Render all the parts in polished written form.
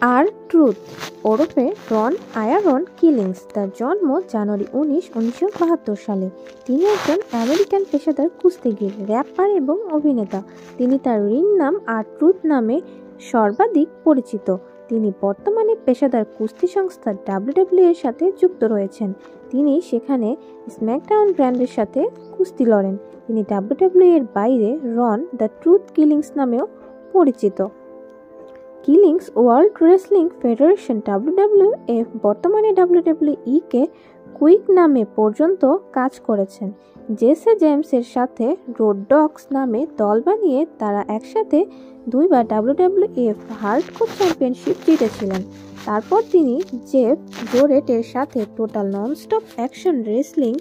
R-Truth ওরফে রন আয়ারন killings. তার জন্ম জানুয়ারি 19, 1972 সালে। তিনি একজন আমেরিকান পেশাদার কুস্তিগির, র্যাপার এবং অভিনেতা। তিনি তার রিং নাম R-Truth নামে সর্বাধিক পরিচিত। তিনি বর্তমানে পেশাদার কুস্তি সংস্থা WWE এর সাথে যুক্ত রয়েছেন। তিনি সেখানে স্ম্যাকডাউন ব্র্যান্ডের সাথে কুস্তি লড়েন। তিনি WWE এর বাইরে রন দ্য ট্রুথ কিলিংস নামেও পরিচিত। Killings world wrestling federation WWF বর্তমানে WWE কে কুইক নামে পর্যন্ত কাজ করেছেন। জেসে জেমসের সাথে রোড ডগস নামে দল বানিয়ে তারা একসাথে দুইবার WWF হার্ডকোর চ্যাম্পিয়নশিপ জিতেছিলেন। তারপর তিনি জেফ জোরেটের সাথে টোটাল ননস্টপ অ্যাকশন রেসলিং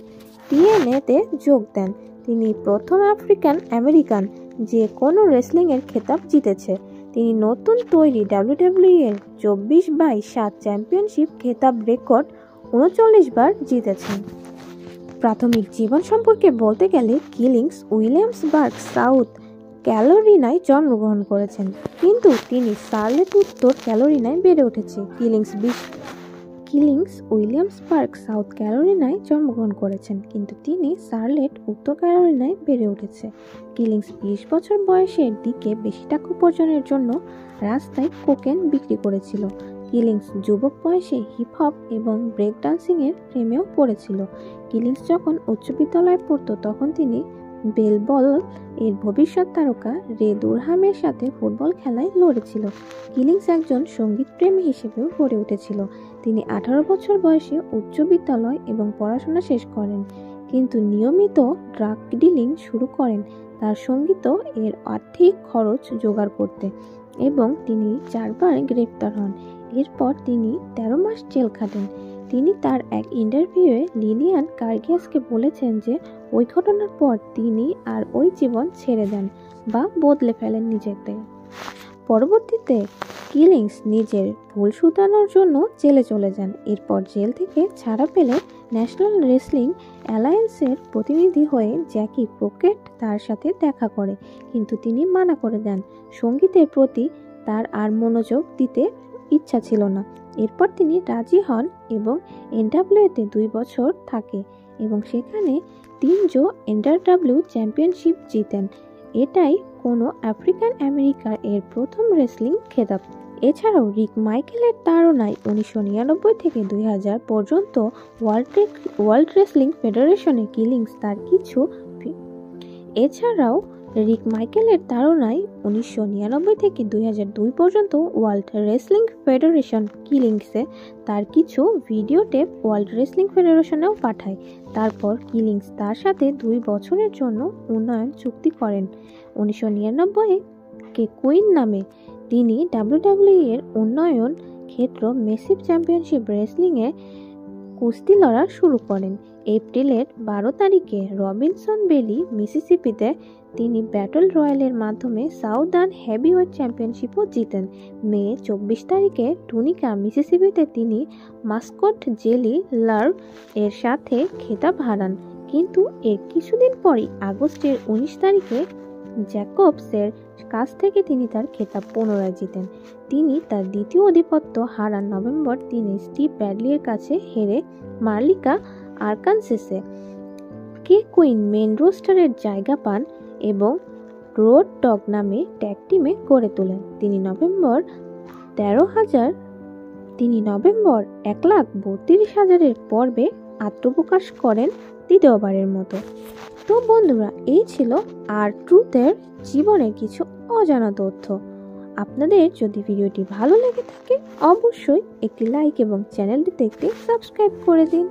TNA-তে যোগ দেন। তিনি প্রথম আফ্রিকান আমেরিকান যে কোনো রেসলিংয়ের খেতাব জিতেছে। তিনি নতুন তৈরি WWE এর 24/7 চ্যাম্পিয়নশিপ খেতাব রেকর্ড 39 বার জিতেছেন। প্রাথমিক জীবন সম্পর্কে বলতে গেলে কিলিংস উইলিয়ামসবার্গ, সাউথ ক্যারোলিনায় জন্মগ্রহণ করেছেন, কিন্তু তিনি শার্লেট, উত্তর ক্যারোলিনায় বেড়ে উঠেছে। কিলিংস উইলিয়ামসবার্গ, সাউথ ক্যারোলিনায় জন্মগ্রহণ করেছেন, কিন্তু তিনি শার্লেট, উত্তর ক্যারোলিনায় বেড়ে উঠেছে। কিলিংস 20 বছর বয়সের দিকে বেশি টাকা উপার্জনের জন্য রাস্তায় কোকেন বিক্রি করেছিল। কিলিংস যুবক বয়সে হিপ হপ এবং ব্রেক ডান্সিংয়ের প্রেমেও পড়েছিল। কিলিংস যখন উচ্চ বিদ্যালয়ে পড়ত তখন তিনি বেলবল এর ভবিষ্যৎ তারকা রে দুরহামের সাথে ফুটবল খেলায় লড়েছিল। কিলিংস একজন সঙ্গীতপ্রেমী হিসেবেও গড়ে উঠেছিল। তিনি 18 বছর বয়সে উচ্চ বিদ্যালয় এবং পড়াশোনা শেষ করেন, কিন্তু নিয়মিত ড্রাগ ডিলিং শুরু করেন তার সঙ্গীত এর আর্থিক খরচ জোগাড় করতে, এবং তিনি 4 বার গ্রেপ্তার হন। এরপর তিনি 13 মাস জেল খাটেন। তিনি তার এক ইন্টারভিউয়ে লিলিয়ান কার্গিয়াসকে বলেছেন যে ওই ঘটনার পর তিনি আর ওই জীবন ছেড়ে দেন বা বদলে ফেলেন নিজেকে। পরবর্তীতে কিলিংস নিজের ভুল শুধরানোর জন্য জেলে চলে যান। এরপর জেল থেকে ছাড়া পেলে ন্যাশনাল রেসলিং অ্যালায়েন্সের প্রতিনিধি হয়ে জ্যাকি প্রকেট তার সাথে দেখা করে, কিন্তু তিনি মানা করে দেন। সঙ্গীতের প্রতি তার আর মনোযোগ দিতে ইচ্ছা ছিল না। এরপর তিনি রাজি হন এবং NWA-তে 2 বছর থাকে এবং সেখানে 3 NW চ্যাম্পিয়নশিপ জিতেন। এটাই কোনো আফ্রিকান আমেরিকার এর প্রথম রেসলিং খেতাব। এছাড়াও রিক মাইকেলের তাড়নায় 1999 থেকে 2000 পর্যন্ত ওয়ার্ল্ড রেসলিং ফেডারেশনে কিলিংস তার কিছু ভিডিও টেপ ওয়ার্ল্ড রেসলিং ফেডারেশনেও পাঠায়। তারপর কিলিংস তার সাথে 2 বছরের জন্য উন্নয়ন চুক্তি করেন। 1999 কে কুইন নামে তিনি WWE এর উন্নয়ন ক্ষেত্র মেসিভ চ্যাম্পিয়নশিপ রেসলিংয়ে কুস্তি লড়া শুরু করেন। এপ্রিলের 12 তারিখে রবিনসন ভ্যালি, মিসিসিপিতে তিনি ব্যাটল রয়্যালের মাধ্যমে সাউদার্ন হেভিওয়েট চ্যাম্পিয়নশিপও জিতেন। মে 24 তারিখে টুনিকা, মিসিসিপিতে তিনি মাস্কট জেলি লার্ভ এর সাথে খেতাব হারান, কিন্তু এর কিছুদিন পরই আগস্টের 19 তারিখে জ্যাকবসের কাছ থেকে তিনি তার খেতাব পুনরায় জিতেন। তিনি তার দ্বিতীয় আধিপত্য হারান নভেম্বর 3 স্টিভ ব্র্যাডলির কাছে হেরে মার্লিকা, আরকানসাসে। কে কুইন মেন রোস্টারের জায়গা পান এবং রোড ডগ নামে ট্যাগ টিমে গড়ে তোলেন। তিনি নভেম্বর 1,32,000 পর্বে আত্মপ্রকাশ করেন দ্বিতীয়বারের মতো। তো বন্ধুরা, এই ছিল R-Truth-এর জীবনের কিছু অজানা তথ্য। আপনাদের যদি ভিডিওটি ভালো লেগে থাকে অবশ্যই একটি লাইক এবং চ্যানেলটি দেখতে সাবস্ক্রাইব করে দিন।